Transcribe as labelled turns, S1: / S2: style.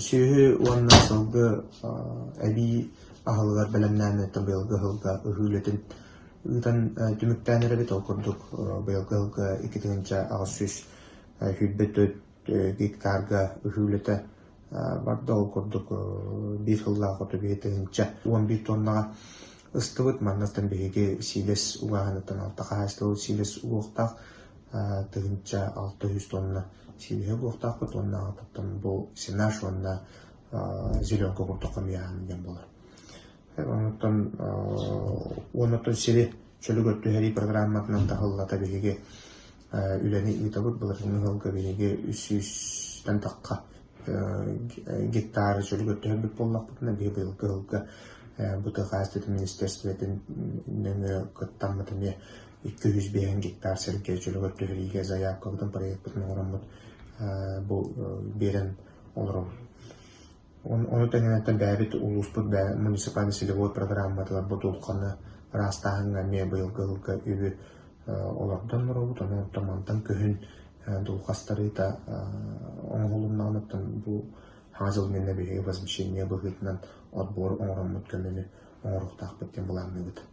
S1: Сүйі уанна сылғы әбі ағылғар бәлемнәні табылғы ғылға үхілетін ұйтан түміктәнері бет олқырдық бұйылғы ғылға 2-інші ағысыз хүлбет өт гектарға үхілеті барды олқырдық бір ғылға қоты бетігінші 11 тоннаға ыстығыт маннаттан бейге силес уағанаттан алтаға астылы силес уақтақ тығынша 600 тонна силеге уақтақ бұт онна ағытыптан бұл сенаш онна зеленка құртыққа мияғанын болар. Оннаттан сели чөлі көтті әрі программатынан тағылата бейге үләні ұйтабыт бұлардың ғылға бейге 300-тен таққа гектары чөлі көтті әрбік боллақ бұтына бей бұйылғы ғылға бұты ғастыты министерстветін нөңі көттамытыне 200 гектар сәрге чөлі көтті әріге заяқ көғдің проект бұтын орамыд бұл берен олырым. Оны тәңінеттен бәбіт ұлыспыт муниципальный селевой программатылар бұт ұлқаны растағынға ме бұйылғы ғылға үйі олардан ұробыт, оны тамантан көхін дұлқастары да оңғылымнағыныптан бұл хазыл менне бейге возмещение бұғытынан отбор оңырамыд көмені оңырықтақ біттен бұланны бұд.